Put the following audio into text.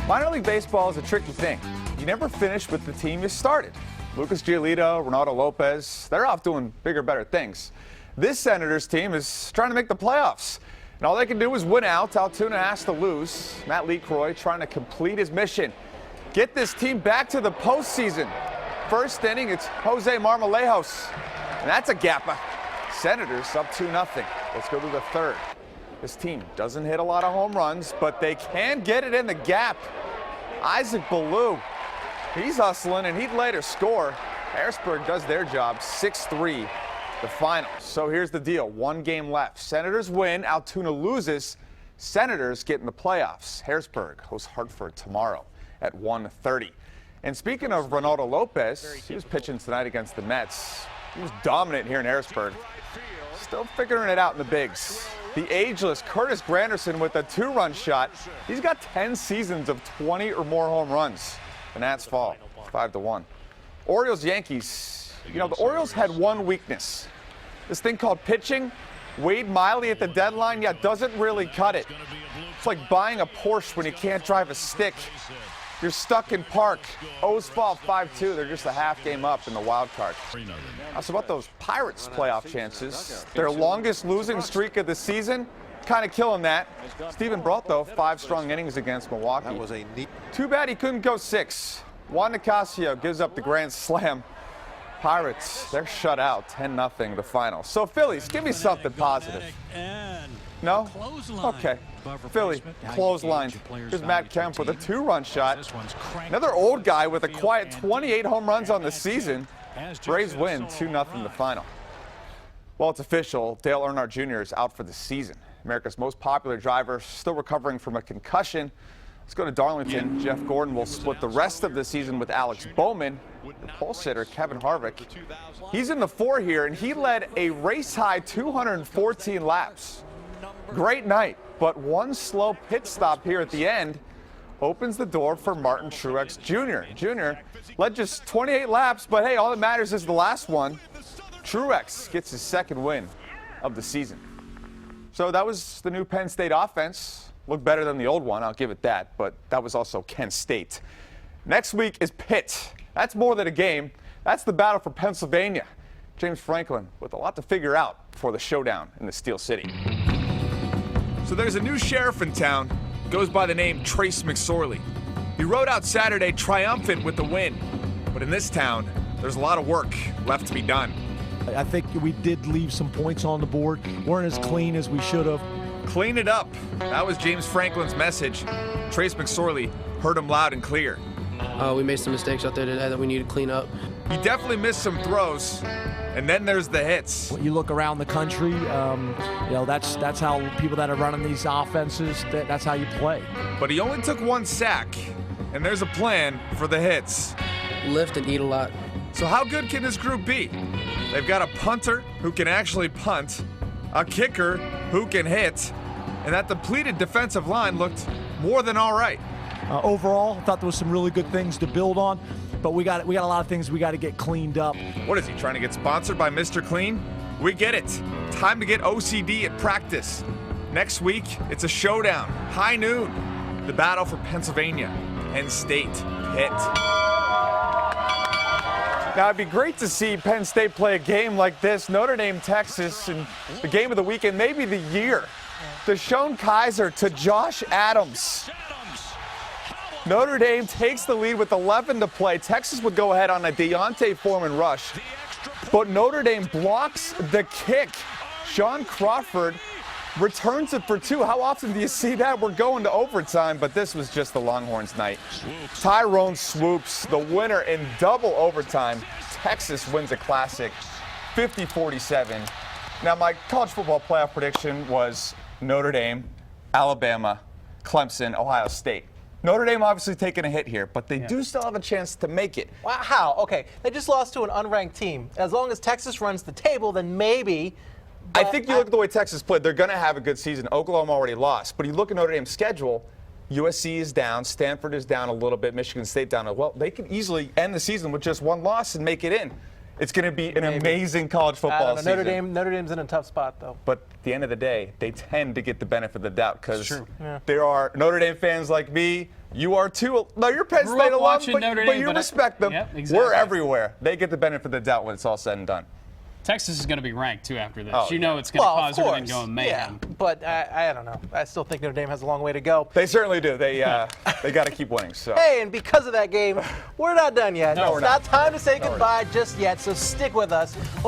Minor league baseball is a tricky thing. You never finish with the team you started. Lucas Giolito, Ronaldo Lopez, they're off doing bigger, better things. This Senators team is trying to make the playoffs. And all they can do is win out. Altoona has to lose. Matt LeCroy trying to complete his mission. Get this team back to the postseason. First inning, it's Jose Marmolejos. And that's a gappa. Senators up 2-0. Let's go to the third. This team doesn't hit a lot of home runs, but they can get it in the gap. Isaac Ballou, he's hustling, and he'd later score. Harrisburg does their job, 6-3, the final. So here's the deal, 1 game left. Senators win, Altoona loses. Senators get in the playoffs. Harrisburg hosts Hartford tomorrow at 1:30. And speaking of Ronaldo Lopez, he was pitching tonight against the Mets. He was dominant here in Harrisburg. Still figuring it out in the bigs. The ageless Curtis Granderson with a 2-run shot. He's got 10 seasons of 20 or more home runs. The Nats fall 5-1. Orioles, Yankees. You know, the Orioles had one weakness. This thing called pitching. Wade Miley at the deadline, doesn't really cut it. It's like buying a Porsche when you can't drive a stick. You're stuck in park. O's fall 5-2. They're just a half game up in the wild card. So about those Pirates playoff chances, their longest losing streak of the season, kind of killing that. Steven Brault, though, 5 strong innings against Milwaukee. That was a neat. Too bad he couldn't go 6. Juan Nicasio gives up the grand slam. Pirates, they're shut out, 10-0 the final. So Phillies, give me something positive. No? Okay. Philly, clotheslined. Here's Matt Kemp with a 2-run shot. Another old guy with a quiet 28 home runs on the season. Braves win 2-0 the final. Well, it's official. Dale Earnhardt Jr. is out for the season. America's most popular driver, still recovering from a concussion. Let's go to Darlington. Jeff Gordon will split the rest of the season with Alex Bowman. The pole sitter, Kevin Harvick, he's in the 4 here, and he led a race-high 214 laps. Great night, but one slow pit stop here at the end opens the door for Martin Truex Jr. Jr. led just 28 laps, but hey, all that matters is the last one. Truex gets his 2nd win of the season. So that was the new Penn State offense. Looked better than the old one, I'll give it that, but that was also Kent State. Next week is Pitt. That's more than a game. That's the battle for Pennsylvania. James Franklin with a lot to figure out before the showdown in the Steel City. So there's a new sheriff in town, goes by the name Trace McSorley. He rode out Saturday triumphant with the win. But in this town, there's a lot of work left to be done. I think we did leave some points on the board. Weren't as clean as we should have. Clean it up. That was James Franklin's message. Trace McSorley heard him loud and clear. We made some mistakes out there today that we need to clean up. He definitely missed some throws. And then there's the hits. When you look around the country, that's how people that are running these offenses, that's how you play. But he only took 1 sack, and there's a plan for the hits. Lift and eat a lot. So how good can this group be? They've got a punter who can actually punt, a kicker who can hit, and that depleted defensive line looked more than all right. Overall, I thought there was some really good things to build on, but we got a lot of things we got to get cleaned up. What is he, trying to get sponsored by Mr. Clean? We get it. Time to get OCD at practice. Next week, it's a showdown, high noon. The battle for Pennsylvania, Penn State, Pitt. Now, it'd be great to see Penn State play a game like this, Notre Dame, Texas, and the game of the weekend, maybe the year. Deshaun Kaiser to Josh Adams. Notre Dame takes the lead with 11 to play. Texas would go ahead on a Deontay Foreman rush, but Notre Dame blocks the kick. Sean Crawford returns it for 2. How often do you see that? We're going to overtime, but this was just the Longhorns' night. Tyrone swoops, the winner in double overtime. Texas wins a classic, 50-47. Now, my college football playoff prediction was Notre Dame, Alabama, Clemson, Ohio State. Notre Dame obviously taking a hit here, but they do still have a chance to make it. Wow, how? Okay, they just lost to an unranked team. As long as Texas runs the table, then maybe. I think you look at the way Texas played, they're going to have a good season. Oklahoma already lost, but you look at Notre Dame's schedule, USC is down, Stanford is down a little bit, Michigan State down. Well, they could easily end the season with just 1 loss and make it in. it's going to be an amazing college I football don't know. season. Notre Dame's in a tough spot, though. But at the end of the day, they tend to get the benefit of the doubt because true. there are Notre Dame fans like me. You are too. No, you're Penn Grew State up alum, watching but, Notre but Dame, you but respect them. Yep, exactly. We're everywhere. They get the benefit of the doubt when it's all said and done. Texas is going to be ranked, too, after this. Oh, You know it's going to Well, cause of everything course. going mayhem. Yeah, but I don't know. I still think Notre Dame has a long way to go. They certainly do. They got to keep winning. So. Hey, and because of that game, we're not done yet. No, It's we're not time to say goodbye just yet, so stick with us.